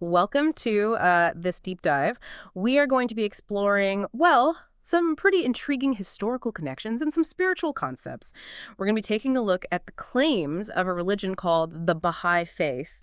Welcome to this deep dive. We are going to be exploring, well, some pretty intriguing historical connections and some spiritual concepts. We're going to be taking a look at the claims of a religion called the Baha'i Faith.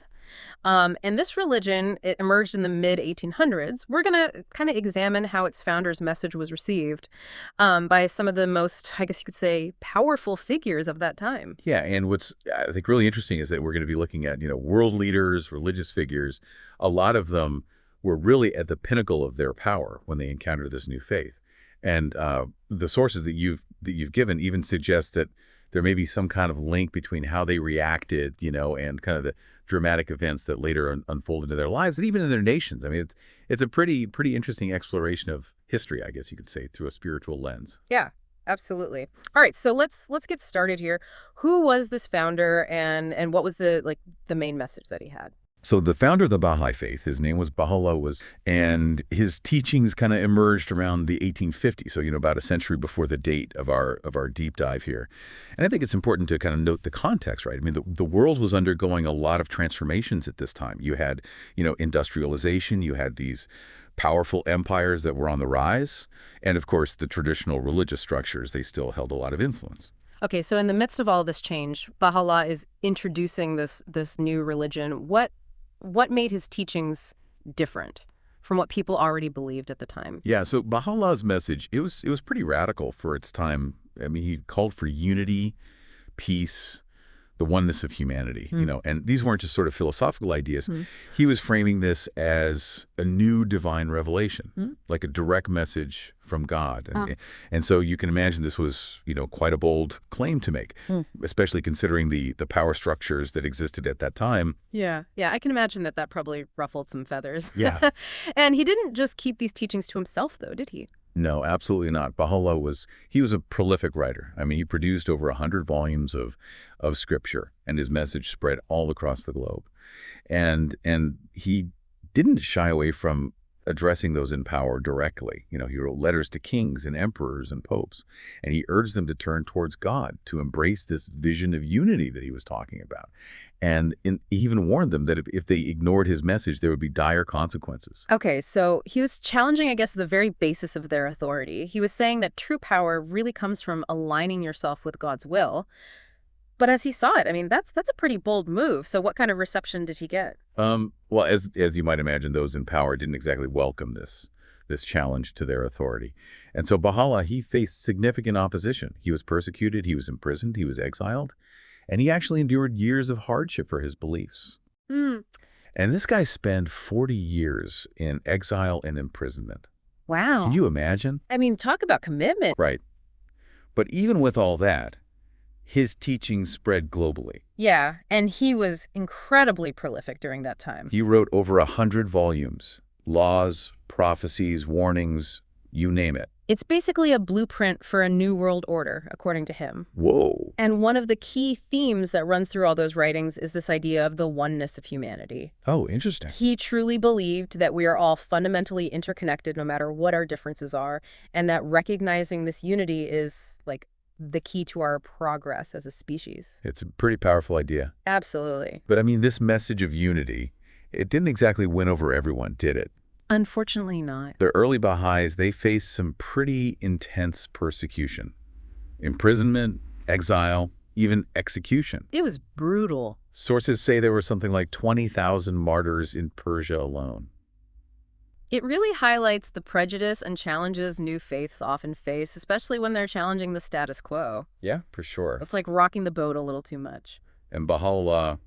And this religion, it emerged in the mid-1800s. We're going to kind of examine how its founder's message was received by some of the most, I guess you could say, powerful figures of that time. Yeah, and what's I think really interesting is that we're going to be looking at, world leaders, religious figures. A lot of them were really at the pinnacle of their power when they encountered this new faith. And the sources that you've given even suggest that there may be some kind of link between how they reacted, and kind of the dramatic events that later unfold into their lives and even in their nations. I mean, it's a pretty interesting exploration of history, I guess you could say, through a spiritual lens. Yeah, absolutely. All right, so let's get started here. Who was this founder, and what was the main message that he had? So the founder of the Baha'i Faith, his name was Baha'u'llah, and his teachings kind of emerged around the 1850s, so about a century before the date of our deep dive here. And I think it's important to kind of note the context, right? I mean, the world was undergoing a lot of transformations at this time. You had, industrialization, you had these powerful empires that were on the rise, and of course the traditional religious structures, they still held a lot of influence. Okay, so in the midst of all this change, Baha'u'llah is introducing this new religion. What made his teachings different from what people already believed at the time? Yeah, so Baha'u'llah's message, it was pretty radical for its time. I mean, he called for unity, peace, the oneness of humanity, and these weren't just sort of philosophical ideas. He was framing this as a new divine revelation, like a direct message from God. And so you can imagine this was, quite a bold claim to make, especially considering the power structures that existed at that time. Yeah, I can imagine that probably ruffled some feathers. Yeah. And he didn't just keep these teachings to himself, though, did he? No, absolutely not. Baha'u'llah was a prolific writer. I mean, he produced over 100 volumes of scripture, and his message spread all across the globe. And he didn't shy away from addressing those in power directly. He wrote letters to kings and emperors and popes, and he urged them to turn towards God, to embrace this vision of unity that he was talking about. And he even warned them that if they ignored his message, there would be dire consequences. Okay, so he was challenging, I guess, the very basis of their authority. He was saying that true power really comes from aligning yourself with God's will. But as he saw it, I mean, that's a pretty bold move. So what kind of reception did he get? Well, as you might imagine, those in power didn't exactly welcome this challenge to their authority. And so Baha'u'llah, he faced significant opposition. He was persecuted, he was imprisoned, he was exiled, and he actually endured years of hardship for his beliefs. And this guy spent 40 years in exile and imprisonment. Wow. Can you imagine? I mean, talk about commitment. Right. But even with all that, his teachings spread globally. Yeah, and he was incredibly prolific during that time. He wrote over 100 volumes, laws, prophecies, warnings, you name it. It's basically a blueprint for a new world order, according to him. Whoa. And one of the key themes that runs through all those writings is this idea of the oneness of humanity. Oh, interesting. He truly believed that we are all fundamentally interconnected no matter what our differences are, and that recognizing this unity is like the key to our progress as a species. It's a pretty powerful idea. Absolutely. But I mean, this message of unity, it didn't exactly win over everyone, did it? Unfortunately not. The early Baha'is, they faced some pretty intense persecution. Imprisonment, exile, even execution. It was brutal. Sources say there were something like 20,000 martyrs in Persia alone. It really highlights the prejudice and challenges new faiths often face, especially when they're challenging the status quo. Yeah, for sure. It's like rocking the boat a little too much. And Baha'u'llah,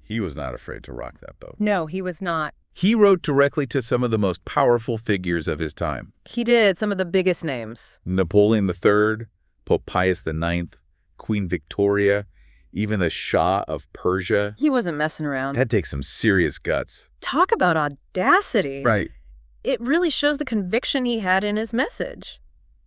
he was not afraid to rock that boat. No, he was not. He wrote directly to some of the most powerful figures of his time. He did, some of the biggest names. Napoleon III, Pope Pius IX, Queen Victoria, even the Shah of Persia. He wasn't messing around. That takes some serious guts. Talk about audacity. Right. It really shows the conviction he had in his message.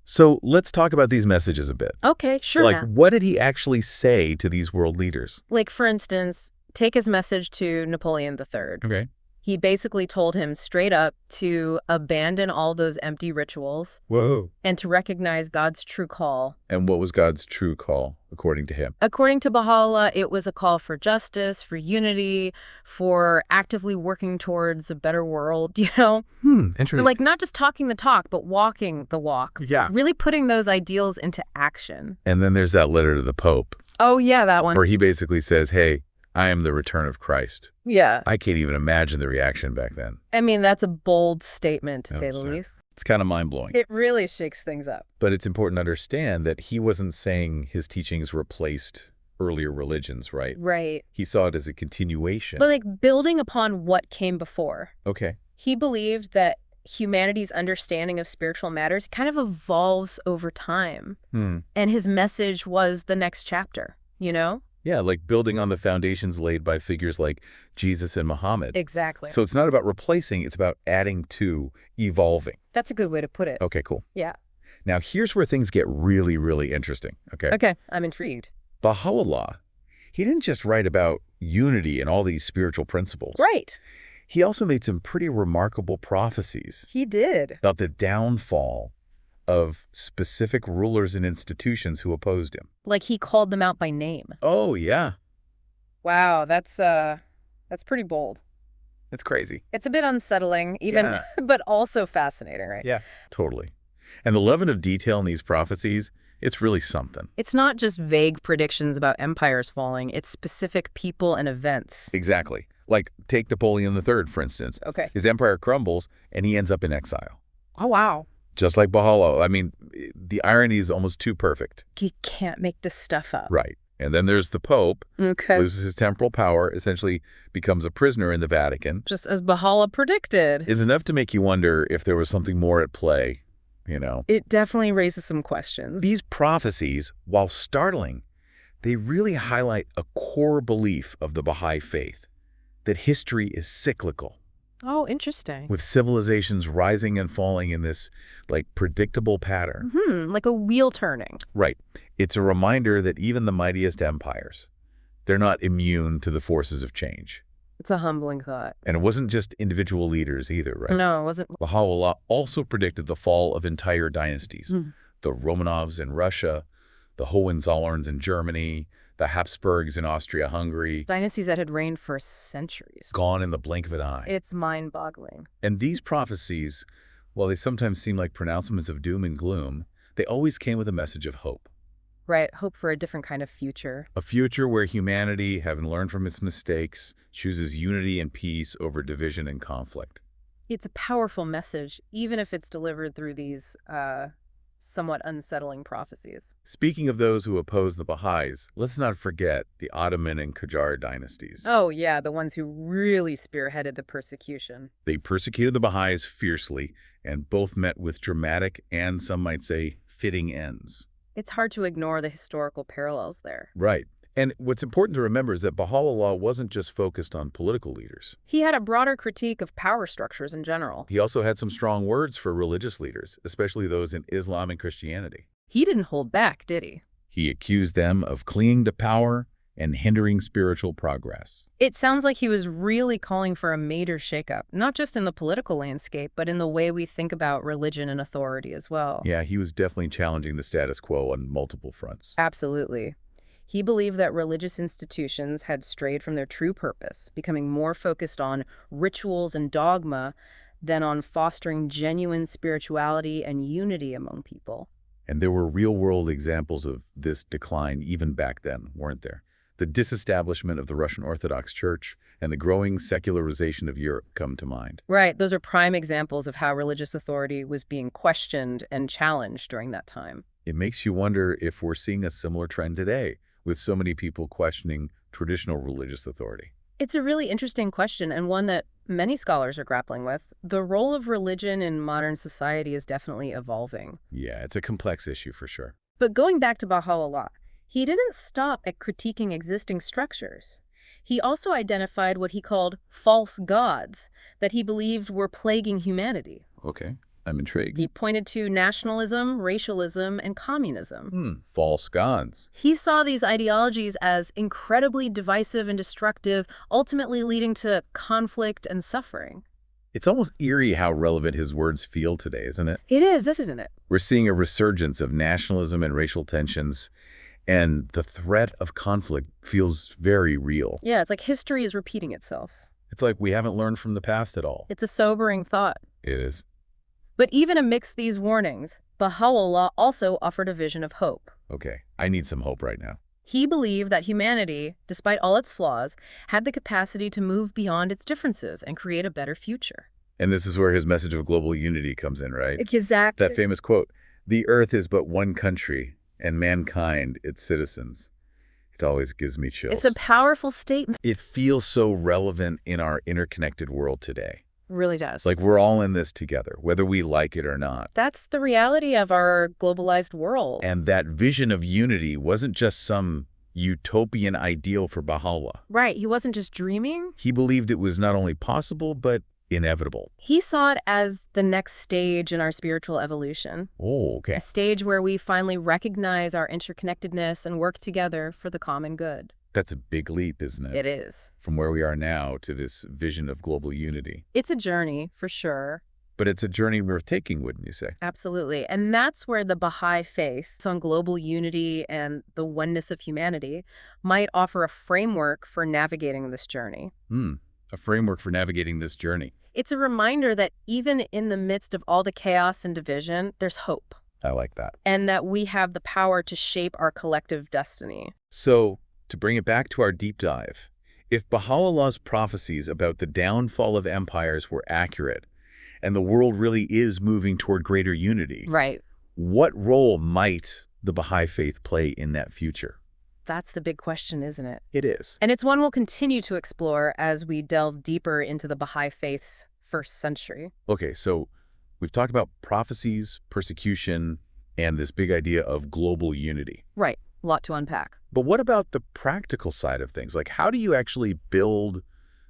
So let's talk about these messages a bit. Okay, sure. Like, what did he actually say to these world leaders? Like, for instance, take his message to Napoleon III. Okay. He basically told him straight up to abandon all those empty rituals Whoa. and to recognize God's true call. And what was God's true call, according to him? According to Baha'u'llah, it was a call for justice, for unity, for actively working towards a better world, Interesting. Like not just talking the talk, but walking the walk. Yeah. Really putting those ideals into action. And then there's that letter to the Pope, Oh, yeah, that one. where he basically says, hey, I am the return of Christ. Yeah. I can't even imagine the reaction back then. I mean, that's a bold statement, to Oh, say the sorry. least. It's kind of mind-blowing. It really shakes things up. But it's important to understand that he wasn't saying his teachings replaced earlier religions, right? Right. He saw it as a continuation. But like building upon what came before. Okay. He believed that humanity's understanding of spiritual matters kind of evolves over time. And his message was the next chapter, Yeah, like building on the foundations laid by figures like Jesus and Muhammad. Exactly. So it's not about replacing, it's about adding to, evolving. That's a good way to put it. Okay, cool. Yeah. Now here's where things get really, really interesting, okay? Okay, I'm intrigued. Baha'u'llah, he didn't just write about unity and all these spiritual principles. Right. He also made some pretty remarkable prophecies He did. about the downfall of specific rulers and institutions who opposed him. Like he called them out by name. Oh, yeah. Wow, that's pretty bold. It's crazy. It's a bit unsettling, even, Yeah. but also fascinating, right? Yeah, totally. And the level of detail in these prophecies, it's really something. It's not just vague predictions about empires falling, it's specific people and events. Exactly. Like, take Napoleon III, for instance. Okay. His empire crumbles, and he ends up in exile. Oh, wow. Just like Baha'u'llah. I mean, the irony is almost too perfect. You can't make this stuff up. Right. And then there's the Pope, Okay. loses his temporal power, essentially becomes a prisoner in the Vatican. Just as Baha'u'llah predicted. It's enough to make you wonder if there was something more at play, It definitely raises some questions. These prophecies, while startling, they really highlight a core belief of the Baha'i faith, that history is cyclical, Oh, interesting. with civilizations rising and falling in this, predictable pattern. Like a wheel turning. Right. It's a reminder that even the mightiest empires, they're not immune to the forces of change. It's a humbling thought. And it wasn't just individual leaders either, right? No, it wasn't. Baha'u'llah also predicted the fall of entire dynasties. The Romanovs in Russia, the Hohenzollerns in Germany, the Habsburgs in Austria-Hungary, Dynasties that had reigned for centuries. gone in the blink of an eye. It's mind-boggling. And these prophecies, while they sometimes seem like pronouncements of doom and gloom, they always came with a message of hope. Right, hope for a different kind of future. A future where humanity, having learned from its mistakes, chooses unity and peace over division and conflict. It's a powerful message, even if it's delivered through these somewhat unsettling prophecies. Speaking of those who oppose the Baha'is, let's not forget the Ottoman and Qajar dynasties. Oh, yeah, the ones who really spearheaded the persecution. They persecuted the Baha'is fiercely, and both met with dramatic and, some might say, fitting ends. It's hard to ignore the historical parallels there. Right. And what's important to remember is that Baha'u'llah wasn't just focused on political leaders. He had a broader critique of power structures in general. He also had some strong words for religious leaders, especially those in Islam and Christianity. He didn't hold back, did he? He accused them of clinging to power and hindering spiritual progress. It sounds like he was really calling for a major shakeup, not just in the political landscape, but in the way we think about religion and authority as well. Yeah, he was definitely challenging the status quo on multiple fronts. Absolutely. He believed that religious institutions had strayed from their true purpose, becoming more focused on rituals and dogma than on fostering genuine spirituality and unity among people. And there were real-world examples of this decline even back then, weren't there? The disestablishment of the Russian Orthodox Church and the growing secularization of Europe come to mind. Right. Those are prime examples of how religious authority was being questioned and challenged during that time. It makes you wonder if we're seeing a similar trend today, with so many people questioning traditional religious authority. It's a really interesting question, and one that many scholars are grappling with. The role of religion in modern society is definitely evolving. Yeah, it's a complex issue for sure. But going back to Baha'u'llah, he didn't stop at critiquing existing structures. He also identified what he called false gods that he believed were plaguing humanity. Okay. I'm intrigued. He pointed to nationalism, racialism, and communism. False gods. He saw these ideologies as incredibly divisive and destructive, ultimately leading to conflict and suffering. It's almost eerie how relevant his words feel today, isn't it? It is, isn't it? We're seeing a resurgence of nationalism and racial tensions, and the threat of conflict feels very real. Yeah, it's like history is repeating itself. It's like we haven't learned from the past at all. It's a sobering thought. It is. But even amidst these warnings, Baha'u'llah also offered a vision of hope. Okay, I need some hope right now. He believed that humanity, despite all its flaws, had the capacity to move beyond its differences and create a better future. And this is where his message of global unity comes in, right? Exactly. That famous quote, "The earth is but one country, and mankind its citizens." It always gives me chills. It's a powerful statement. It feels so relevant in our interconnected world today. Really does. Like we're all in this together, whether we like it or not. That's the reality of our globalized world. And that vision of unity wasn't just some utopian ideal for Baha'u'llah. Right. He wasn't just dreaming. He believed it was not only possible, but inevitable. He saw it as the next stage in our spiritual evolution. Oh, okay. A stage where we finally recognize our interconnectedness and work together for the common good. That's a big leap, isn't it? It is. From where we are now to this vision of global unity. It's a journey, for sure. But it's a journey worth taking, wouldn't you say? Absolutely. And that's where the Baha'i faith on global unity and the oneness of humanity might offer a framework for navigating this journey. A framework for navigating this journey. It's a reminder that even in the midst of all the chaos and division, there's hope. I like that. And that we have the power to shape our collective destiny. So, to bring it back to our deep dive, if Baha'u'llah's prophecies about the downfall of empires were accurate, and the world really is moving toward greater unity, Right. what role might the Baha'i faith play in that future? That's the big question, isn't it? It is. And it's one we'll continue to explore as we delve deeper into the Baha'i faith's first century. Okay, so we've talked about prophecies, persecution, and this big idea of global unity. Right. A lot to unpack. But what about the practical side of things? Like, how do you actually build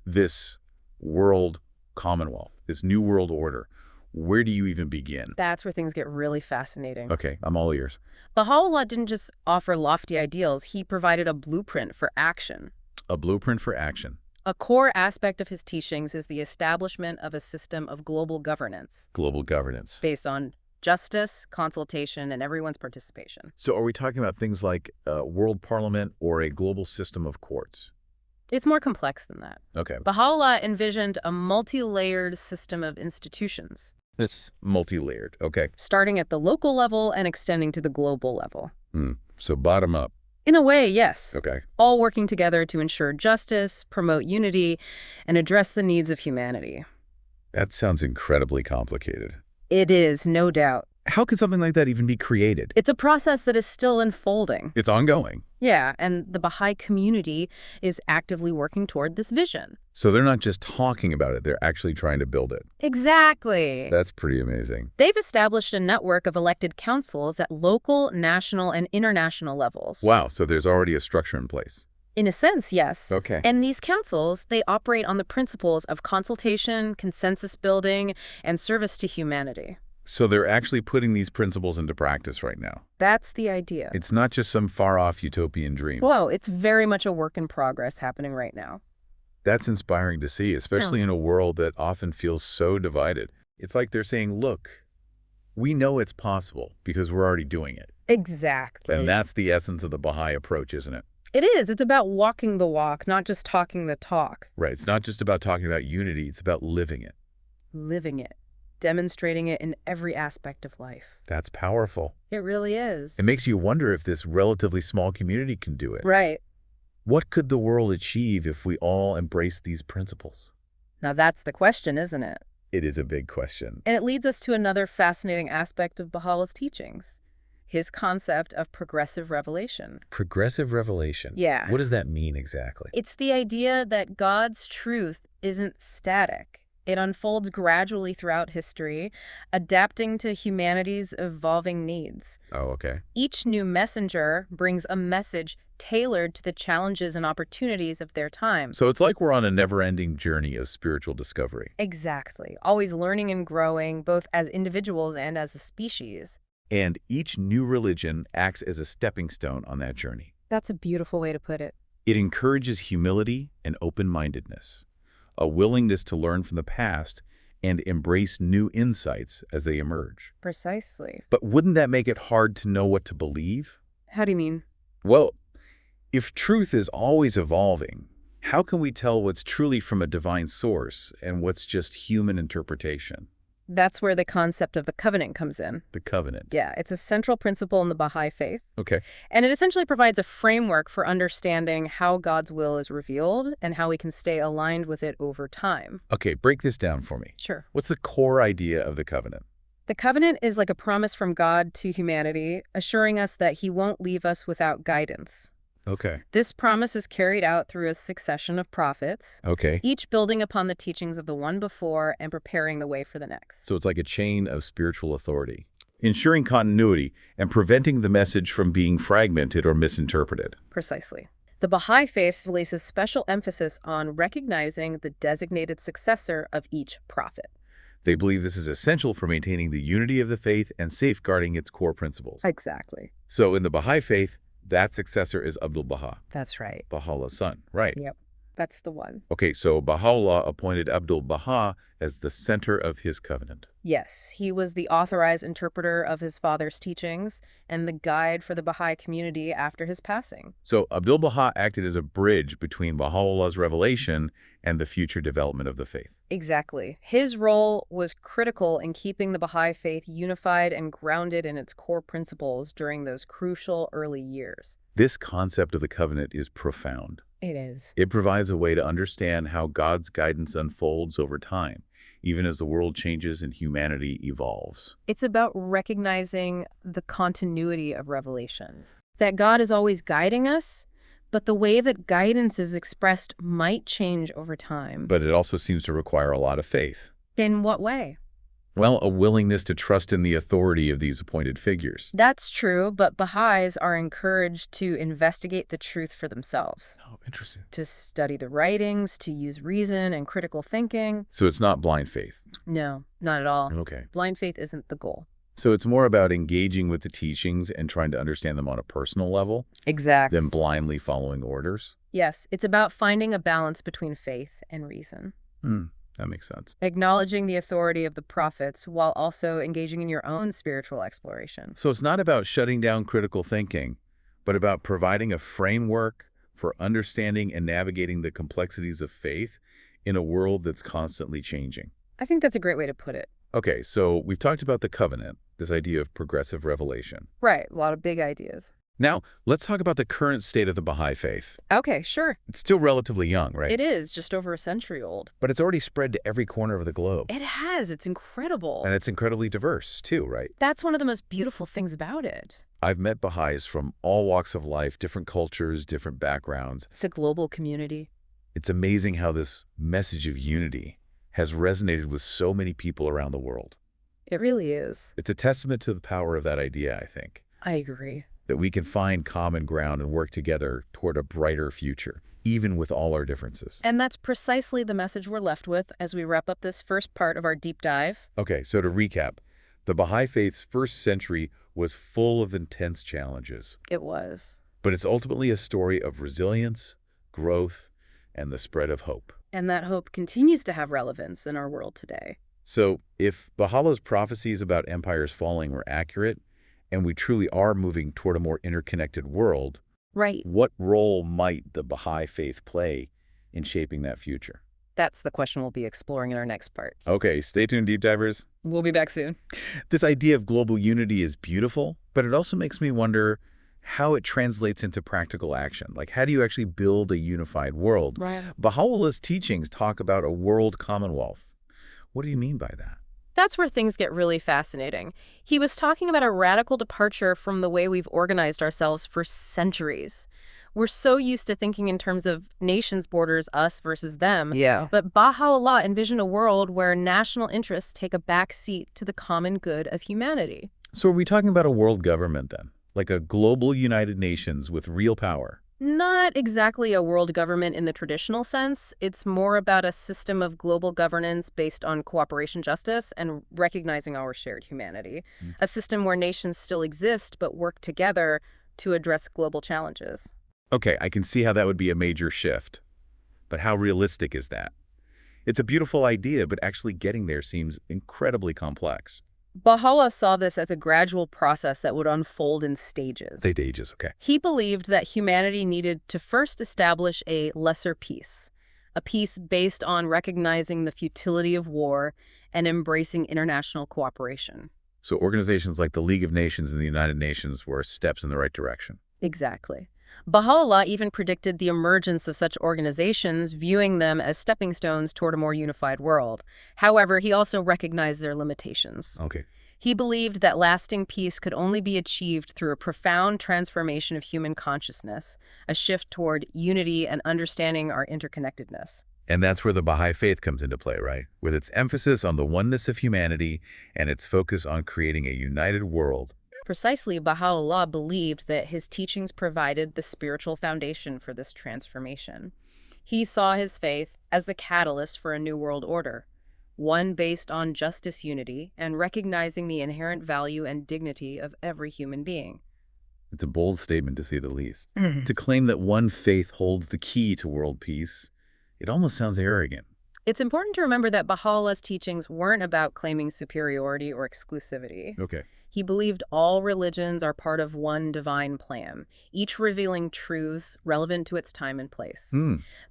this world commonwealth, this new world order? Where do you even begin? That's where things get really fascinating. Okay, I'm all ears. Baha'u'llah didn't just offer lofty ideals, he provided a blueprint for action. A blueprint for action. A core aspect of his teachings is the establishment of a system of global governance Global governance. based on justice, consultation, and everyone's participation. So are we talking about things like a world parliament or a global system of courts? It's more complex than that. Okay. Baha'u'llah envisioned a multi-layered system of institutions, It's multi-layered. Okay. starting at the local level and extending to the global level. So bottom up. In a way, yes. Okay. All working together to ensure justice, promote unity, and address the needs of humanity. That sounds incredibly complicated. It is, no doubt. How could something like that even be created? It's a process that is still unfolding. It's ongoing. Yeah, and the Baha'i community is actively working toward this vision. So they're not just talking about it, they're actually trying to build it. Exactly. That's pretty amazing. They've established a network of elected councils at local, national, and international levels. Wow, so there's already a structure in place. In a sense, yes. Okay. And these councils, they operate on the principles of consultation, consensus building, and service to humanity. So they're actually putting these principles into practice right now. That's the idea. It's not just some far-off utopian dream. Whoa, it's very much a work in progress happening right now. That's inspiring to see, especially in a world that often feels so divided. It's like they're saying, look, we know it's possible because we're already doing it. Exactly. And that's the essence of the Baha'i approach, isn't it? It is. It's about walking the walk, not just talking the talk. Right. It's not just about talking about unity. It's about living it. Living it. Demonstrating it in every aspect of life. That's powerful. It really is. It makes you wonder if this relatively small community can do it. Right. What could the world achieve if we all embrace these principles? Now that's the question, isn't it? It is a big question. And it leads us to another fascinating aspect of Baha'u'llah's teachings, his concept of progressive revelation. Progressive revelation. Yeah. What does that mean exactly? It's the idea that God's truth isn't static. It unfolds gradually throughout history, adapting to humanity's evolving needs. Oh, okay. Each new messenger brings a message tailored to the challenges and opportunities of their time. So it's like we're on a never-ending journey of spiritual discovery. Exactly. Always learning and growing, both as individuals and as a species. And each new religion acts as a stepping stone on that journey. That's a beautiful way to put it. It encourages humility and open-mindedness, a willingness to learn from the past and embrace new insights as they emerge. Precisely. But wouldn't that make it hard to know what to believe? How do you mean? Well, if truth is always evolving, how can we tell what's truly from a divine source and what's just human interpretation? That's where the concept of the covenant comes in. The covenant. Yeah, it's a central principle in the Baha'i faith. Okay. And it essentially provides a framework for understanding how God's will is revealed and how we can stay aligned with it over time. Okay, break this down for me. Sure. What's the core idea of the covenant? The covenant is like a promise from God to humanity, assuring us that he won't leave us without guidance. Okay. This promise is carried out through a succession of prophets, Okay. each building upon the teachings of the one before and preparing the way for the next. So it's like a chain of spiritual authority, ensuring continuity and preventing the message from being fragmented or misinterpreted. Precisely. The Baha'i faith places special emphasis on recognizing the designated successor of each prophet. They believe this is essential for maintaining the unity of the faith and safeguarding its core principles. Exactly. So in the Baha'i faith, that successor is Abdul-Baha, That's right. Baha'u'llah's son, right? Yep. That's the one. Okay, so Baha'u'llah appointed Abdul-Baha as the center of his covenant. Yes, he was the authorized interpreter of his father's teachings and the guide for the Baha'i community after his passing. So Abdul-Baha acted as a bridge between Baha'u'llah's revelation and the future development of the faith. Exactly. His role was critical in keeping the Baha'i faith unified and grounded in its core principles during those crucial early years. This concept of the covenant is profound. It is. It provides a way to understand how God's guidance unfolds over time, even as the world changes and humanity evolves. It's about recognizing the continuity of revelation, that God is always guiding us, but the way that guidance is expressed might change over time. But it also seems to require a lot of faith. In what way? Well, a willingness to trust in the authority of these appointed figures. That's true, but Baha'is are encouraged to investigate the truth for themselves, Oh, interesting. to study the writings, to use reason and critical thinking. So it's not blind faith. No, not at all. Okay. Blind faith isn't the goal. So it's more about engaging with the teachings and trying to understand them on a personal level Exactly. than blindly following orders. Yes, it's about finding a balance between faith and reason. That makes sense. Acknowledging the authority of the prophets while also engaging in your own spiritual exploration. So it's not about shutting down critical thinking, but about providing a framework for understanding and navigating the complexities of faith in a world that's constantly changing. I think that's a great way to put it. Okay, so we've talked about the covenant, this idea of progressive revelation. Right, a lot of big ideas. Now, let's talk about the current state of the Baha'i faith. Okay, sure. It's still relatively young, right? It is just over a century old. But it's already spread to every corner of the globe. It has. It's incredible. And it's incredibly diverse, too, right? That's one of the most beautiful things about it. I've met Baha'is from all walks of life, different cultures, different backgrounds. It's a global community. It's amazing how this message of unity has resonated with so many people around the world. It really is. It's a testament to the power of that idea, I think, I agree. that we can find common ground and work together toward a brighter future, even with all our differences. And that's precisely the message we're left with as we wrap up this first part of our deep dive. Okay, so to recap, the Baha'i faith's first century was full of intense challenges, It was. but it's ultimately a story of resilience, growth, and the spread of hope. And that hope continues to have relevance in our world today. So if Baha'u'llah's prophecies about empires falling were accurate, and we truly are moving toward a more interconnected world, Right. what role might the Baha'i faith play in shaping that future? That's the question we'll be exploring in our next part. Okay, stay tuned, deep divers. We'll be back soon. This idea of global unity is beautiful, but it also makes me wonder how it translates into practical action. Like, how do you actually build a unified world? Right. Baha'u'llah's teachings talk about a world commonwealth. What do you mean by that? That's where things get really fascinating. He was talking about a radical departure from the way we've organized ourselves for centuries. We're so used to thinking in terms of nations' borders, us versus them. Yeah. But Baha'u'llah envisioned a world where national interests take a back seat to the common good of humanity. So are we talking about a world government then? Like a global United Nations with real power? Not exactly a world government in the traditional sense. It's more about a system of global governance based on cooperation, justice, and recognizing our shared humanity. Mm. A system where nations still exist but work together to address global challenges. Okay, I can see how that would be a major shift. But how realistic is that? It's a beautiful idea, but actually getting there seems incredibly complex. Baha'u'llah saw this as a gradual process that would unfold in stages. Stages, okay. He believed that humanity needed to first establish a lesser peace, a peace based on recognizing the futility of war and embracing international cooperation. So organizations like the League of Nations and the United Nations were steps in the right direction. Exactly. Baha'u'llah even predicted the emergence of such organizations, viewing them as stepping stones toward a more unified world. However, he also recognized their limitations. Okay. He believed that lasting peace could only be achieved through a profound transformation of human consciousness, a shift toward unity and understanding our interconnectedness. And that's where the Baha'i faith comes into play, right? With its emphasis on the oneness of humanity and its focus on creating a united world. Precisely, Baha'u'llah believed that his teachings provided the spiritual foundation for this transformation. He saw his faith as the catalyst for a new world order, one based on justice, unity, and recognizing the inherent value and dignity of every human being. It's a bold statement, to say the least. To claim that one faith holds the key to world peace, it almost sounds arrogant. It's important to remember that Baha'u'llah's teachings weren't about claiming superiority or exclusivity. Okay. He believed all religions are part of one divine plan, each revealing truths relevant to its time and place.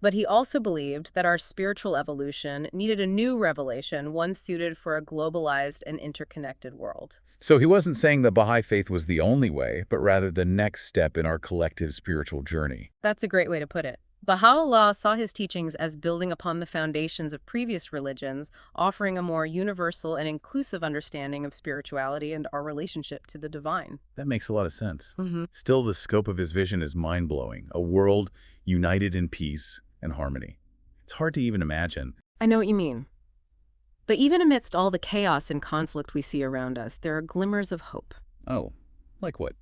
But he also believed that our spiritual evolution needed a new revelation, one suited for a globalized and interconnected world. So he wasn't saying the Baha'i faith was the only way, but rather the next step in our collective spiritual journey. That's a great way to put it. Baha'u'llah saw his teachings as building upon the foundations of previous religions, offering a more universal and inclusive understanding of spirituality and our relationship to the divine. That makes a lot of sense. Still, the scope of his vision is mind-blowing, a world united in peace and harmony. It's hard to even imagine. I know what you mean. But even amidst all the chaos and conflict we see around us, there are glimmers of hope. Oh, like what?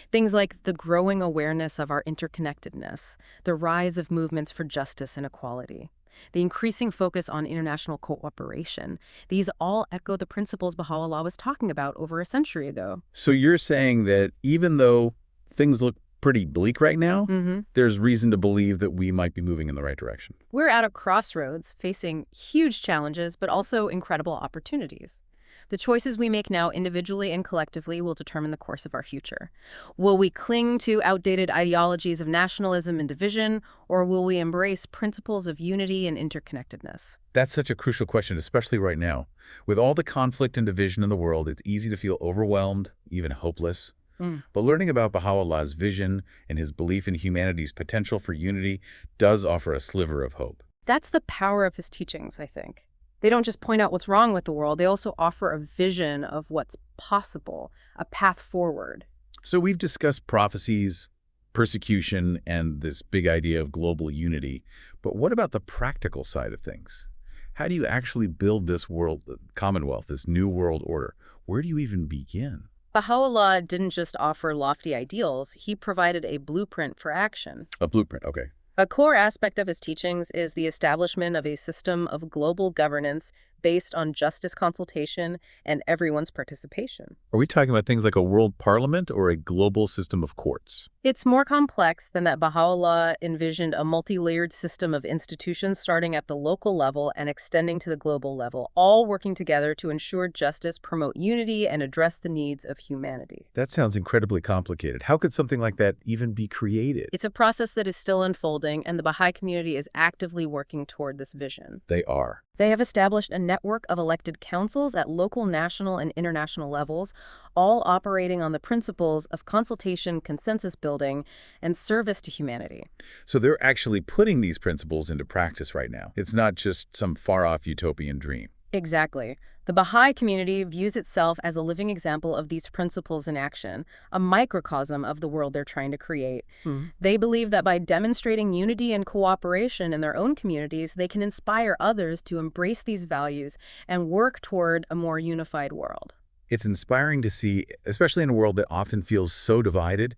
Things like the growing awareness of our interconnectedness, the rise of movements for justice and equality, the increasing focus on international cooperation. These all echo the principles Baha'u'llah was talking about over a century ago. So you're saying that even though things look pretty bleak right now, there's reason to believe that we might be moving in the right direction. We're at a crossroads, facing huge challenges, but also incredible opportunities. The choices we make now individually and collectively will determine the course of our future. Will we cling to outdated ideologies of nationalism and division, or will we embrace principles of unity and interconnectedness? That's such a crucial question, especially right now. With all the conflict and division in the world, it's easy to feel overwhelmed, even hopeless. But learning about Baha'u'llah's vision and his belief in humanity's potential for unity does offer a sliver of hope. That's the power of his teachings, I think. They don't just point out what's wrong with the world, they also offer a vision of what's possible, a path forward. So we've discussed prophecies, persecution, and this big idea of global unity. But what about the practical side of things? How do you actually build this world, commonwealth, this new world order? Where do you even begin? Baha'u'llah didn't just offer lofty ideals, he provided a blueprint for action. A blueprint, okay. A core aspect of his teachings is the establishment of a system of global governance based on justice consultation and everyone's participation. Are we talking about things like a world parliament or a global system of courts? It's more complex than that. Baha'u'llah envisioned a multi-layered system of institutions starting at the local level and extending to the global level, all working together to ensure justice, promote unity, and address the needs of humanity. That sounds incredibly complicated. How could something like that even be created? It's a process that is still unfolding, and the Baha'i community is actively working toward this vision. They are. They have established a network of elected councils at local, national, and international levels, all operating on the principles of consultation, consensus building, and service to humanity. So they're actually putting these principles into practice right now. It's not just some far-off utopian dream. Exactly. The Baha'i community views itself as a living example of these principles in action, a microcosm of the world they're trying to create. Hmm. They believe that by demonstrating unity and cooperation in their own communities, they can inspire others to embrace these values and work toward a more unified world. It's inspiring to see, especially in a world that often feels so divided.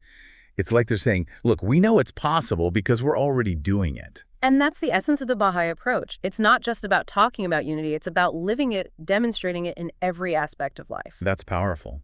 It's like they're saying, look, we know it's possible because we're already doing it. And that's the essence of the Baha'i approach. It's not just about talking about unity, it's about living it, demonstrating it in every aspect of life. That's powerful.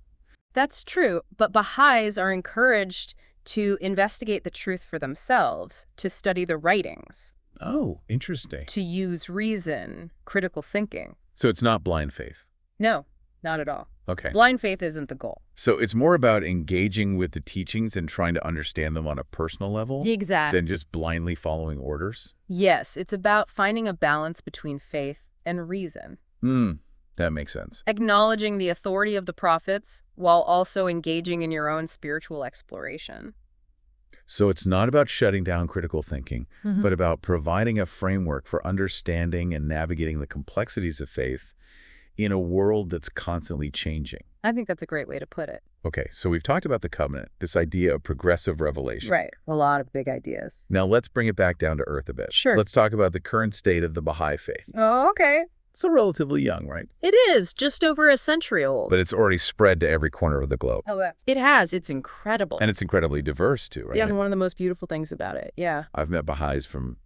That's true, but Baha'is are encouraged to investigate the truth for themselves, to study the writings, Oh, interesting. to use reason, critical thinking. So it's not blind faith. No, not at all. Okay. Blind faith isn't the goal. So it's more about engaging with the teachings and trying to understand them on a personal level Exactly. than just blindly following orders? Yes, it's about finding a balance between faith and reason. That makes sense. Acknowledging the authority of the prophets while also engaging in your own spiritual exploration. So it's not about shutting down critical thinking, but about providing a framework for understanding and navigating the complexities of faith in a world that's constantly changing. I think that's a great way to put it. Okay, so we've talked about the covenant, this idea of progressive revelation. Right. A lot of big ideas. Now let's bring it back down to earth a bit. Sure. Let's talk about the current state of the Baha'i faith. Oh, okay. It's relatively young, right? It is just over a century old. But it's already spread to every corner of the globe. Oh, it has. It's incredible. And it's incredibly diverse too, right? Yeah, one of the most beautiful things about it. Yeah. I've met Baha'is from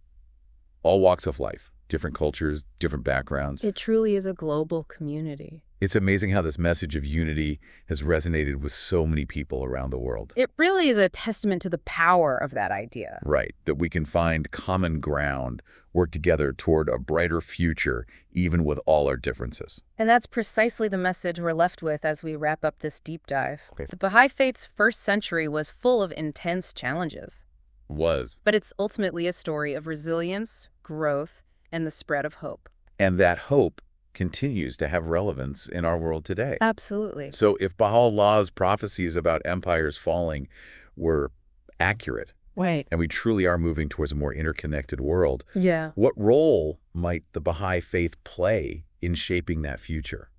all walks of life, different cultures, different backgrounds. It truly is a global community. It's amazing how this message of unity has resonated with so many people around the world. It really is a testament to the power of that idea. Right, that we can find common ground, work together toward a brighter future, even with all our differences. And that's precisely the message we're left with as we wrap up this deep dive. Okay. The Baha'i faith's first century was full of intense challenges, but it's ultimately a story of resilience, growth, and the spread of hope. And that hope continues to have relevance in our world today. Absolutely. So if Baha'u'llah's prophecies about empires falling were accurate, Right. and we truly are moving towards a more interconnected world, Yeah. what role might the Baha'i faith play in shaping that future?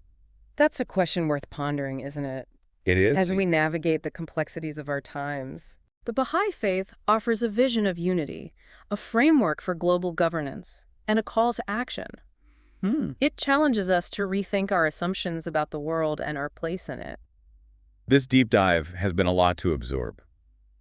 That's a question worth pondering, isn't it? It is. As we navigate the complexities of our times. The Baha'i faith offers a vision of unity, a framework for global governance, and a call to action. It challenges us to rethink our assumptions about the world and our place in it. This deep dive has been a lot to absorb,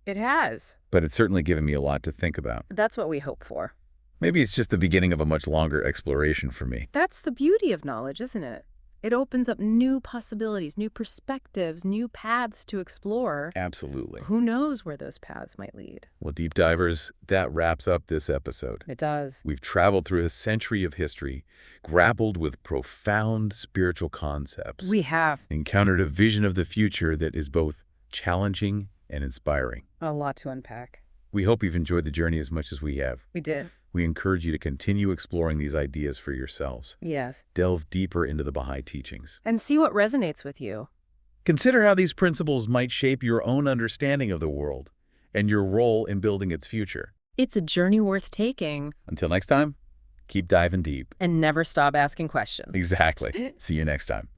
It has. but it's certainly given me a lot to think about. That's what we hope for. Maybe it's just the beginning of a much longer exploration for me. That's the beauty of knowledge, isn't it? It opens up new possibilities, new perspectives, new paths to explore. Absolutely. Who knows where those paths might lead? Well, deep divers, that wraps up this episode. It does. We've traveled through a century of history, grappled with profound spiritual concepts, We have encountered a vision of the future that is both challenging and inspiring. a lot to unpack. We hope you've enjoyed the journey as much as we have. We did. We encourage you to continue exploring these ideas for yourselves. Yes. Delve deeper into the Baha'i teachings. And see what resonates with you. Consider how these principles might shape your own understanding of the world and your role in building its future. It's a journey worth taking. Until next time, keep diving deep. And never stop asking questions. Exactly. See you next time.